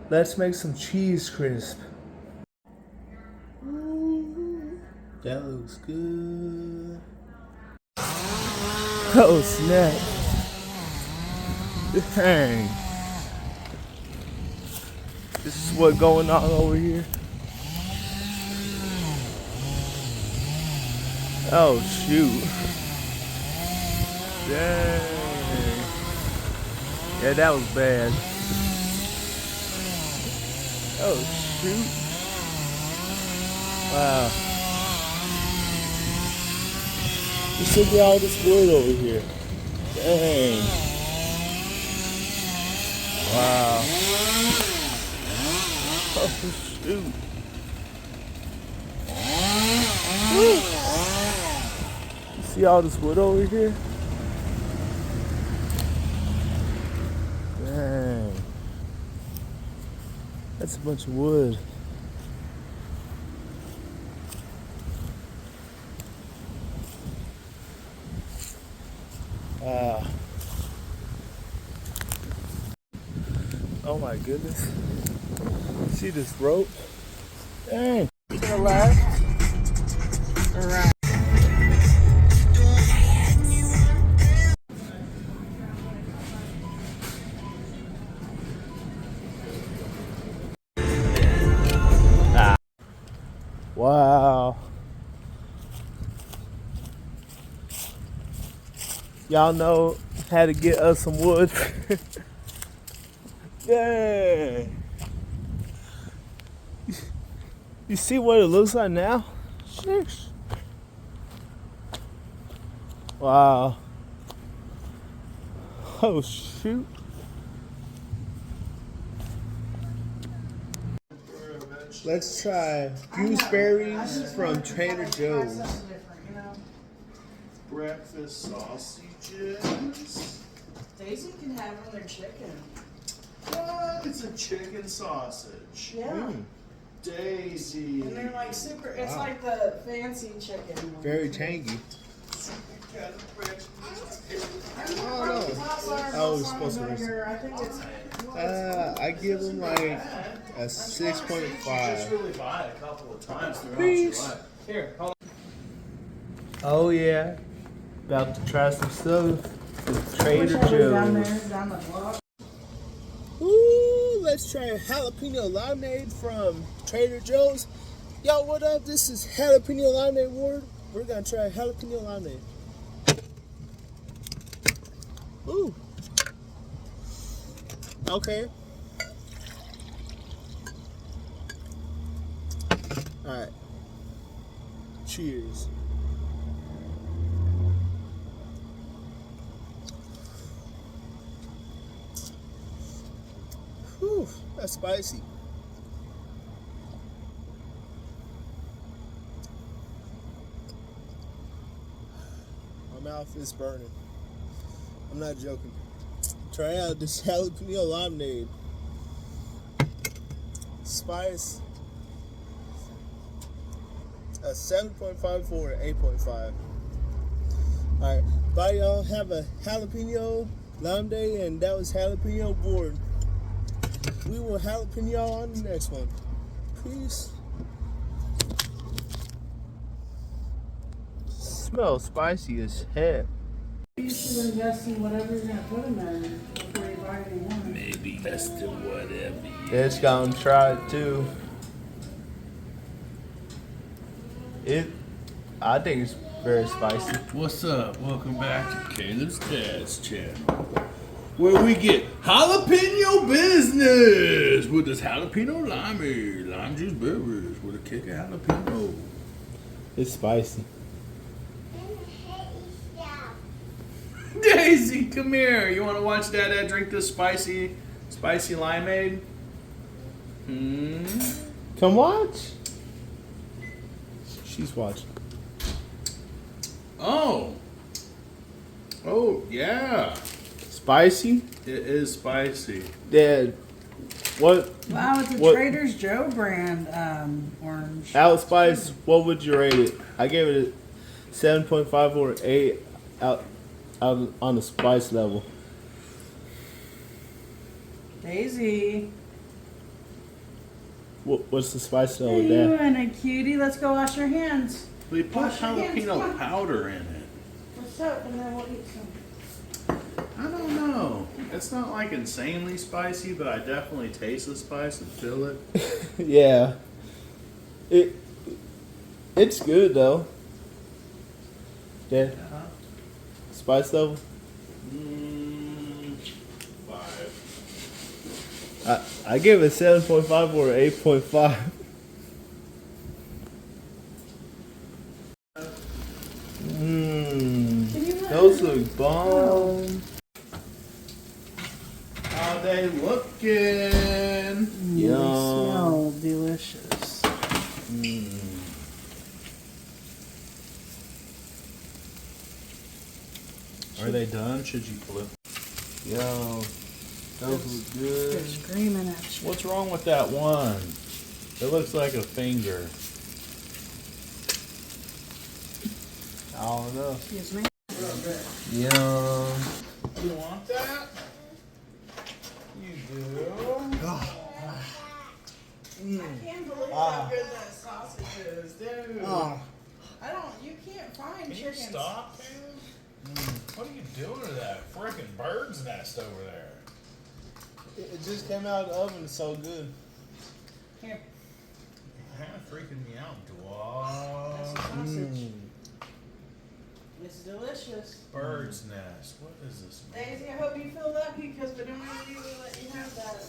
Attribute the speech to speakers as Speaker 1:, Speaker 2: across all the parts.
Speaker 1: Let's make some cheese crisp. That looks good. Oh snap. Dang. This is what's going on over here. Oh shoot. Dang. Yeah, that was bad. Oh shoot. Wow. Just look at all this wood over here. Dang. Wow. Oh shoot. Woo. You see all this wood over here? Dang. That's a bunch of wood. Oh my goodness. See this rope? Dang. To the left. Around. Wow. Y'all know how to get us some wood. Dang. You see what it looks like now? Sheesh. Wow. Oh shoot. Let's try gooseberries from Trader Joe's.
Speaker 2: Breakfast sausages.
Speaker 3: Daisy can have them, they're chicken.
Speaker 2: What? It's a chicken sausage.
Speaker 3: Yeah.
Speaker 2: Daisy.
Speaker 3: And they're like super, it's like the fancy chicken.
Speaker 1: Very tangy.
Speaker 3: Oh,
Speaker 1: we're supposed to
Speaker 3: I think it's.
Speaker 1: I give them like a 6.5.
Speaker 2: Really buy a couple of times throughout
Speaker 1: Peace.
Speaker 2: your life. Here, hold on.
Speaker 1: Oh yeah. About to try some stuff with Trader Joe's.
Speaker 3: Down the block.
Speaker 1: Ooh, let's try a jalapeno limeade from Trader Joe's. Yo, what up? This is jalapeno limeade Ward. We're gonna try jalapeno limeade. Ooh. Okay. Alright. Cheers. Whew, that's spicy. My mouth is burning. I'm not joking. Try out this jalapeno lemonade. Spice. A 7.54 and 8.5. Alright, bye y'all. Have a jalapeno lemonade, and that was jalapeno board. We will jalapeno y'all on the next one. Peace. Smells spicy as heck.
Speaker 3: You should invest in whatever you're gonna put in there before you buy any more.
Speaker 2: Maybe that's the whatever.
Speaker 1: It's gonna try it too. I think it's very spicy.
Speaker 2: What's up? Welcome back to Caleb's Dad's channel, where we get jalapeno business with this jalapeno limeade, lime juice beverage with a kick of jalapeno.
Speaker 1: It's spicy.
Speaker 2: Daisy, come here. You want to watch Dad drink this spicy limeade?
Speaker 1: Come watch. She's watching.
Speaker 2: Oh, yeah.
Speaker 1: Spicy?
Speaker 2: It is spicy.
Speaker 1: Dad, what?
Speaker 3: Wow, it's a
Speaker 1: What-
Speaker 3: Trader's Joe brand orange.
Speaker 1: Out spice, what would you rate it? I gave it a 7.5 or 8 out on the spice level.
Speaker 3: Daisy.
Speaker 1: What's the spice
Speaker 3: How
Speaker 1: level
Speaker 3: you
Speaker 1: there?
Speaker 3: doing, a cutie? Let's go wash your hands.
Speaker 2: We put
Speaker 3: Wash your hands, come
Speaker 2: jalapeno
Speaker 3: on.
Speaker 2: powder in it.
Speaker 3: What's up? And then we'll eat some.
Speaker 2: I don't know. It's not like insanely spicy, but I definitely taste the spice and feel it.
Speaker 1: Yeah. It's good though. Yeah. Spice level?
Speaker 2: 5.
Speaker 1: I give it 7.5 or 8.5. Those look bomb.
Speaker 2: How they looking?
Speaker 1: Yum.
Speaker 3: Smell delicious.
Speaker 2: Are they done? Should you flip?
Speaker 1: Yo, those look
Speaker 3: They're
Speaker 1: good.
Speaker 3: screaming at you.
Speaker 2: What's wrong with that one? It looks like a finger.
Speaker 1: I don't know.
Speaker 3: Excuse me.
Speaker 1: Yum.
Speaker 2: You want that? You do.
Speaker 4: I can't believe how good that sausage is, dude. I don't. You can't find
Speaker 2: Can you
Speaker 4: chicken.
Speaker 2: stop, dude? What are you doing to that freaking bird's nest over there?
Speaker 1: It just came out of the oven. It's so good.
Speaker 3: Here.
Speaker 2: Kind of freaking me out,
Speaker 3: That's the
Speaker 2: dog.
Speaker 3: sausage. It's delicious.
Speaker 2: Bird's nest. What is this?
Speaker 4: Daisy, I hope you feel lucky because we don't usually let you have that.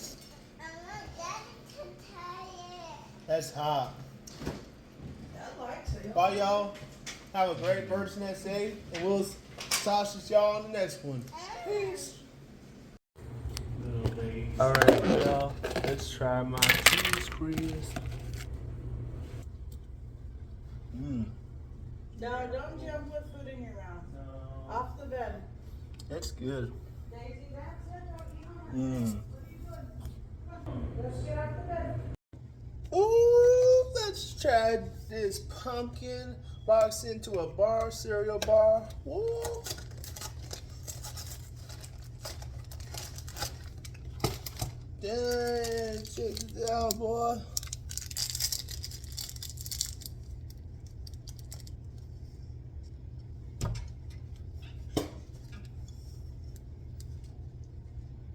Speaker 1: That's hot.
Speaker 4: Dad likes it.
Speaker 1: Bye, y'all. Have a great bird's nest day, and we'll sausage y'all on the next one. Peace. All right, y'all. Let's try my cheese crisp.
Speaker 4: No, don't jump with food in your mouth. Off the bed.
Speaker 1: That's good.
Speaker 4: Daisy, that's it. Don't eat on it. What are you doing? Come on, let's get off the bed.
Speaker 1: Ooh, let's try this pumpkin box into a bar, cereal bar. Ooh. Dang, check it out, boy.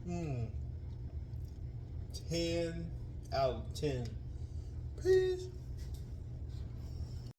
Speaker 1: Hmm. 10 out of 10. Peace.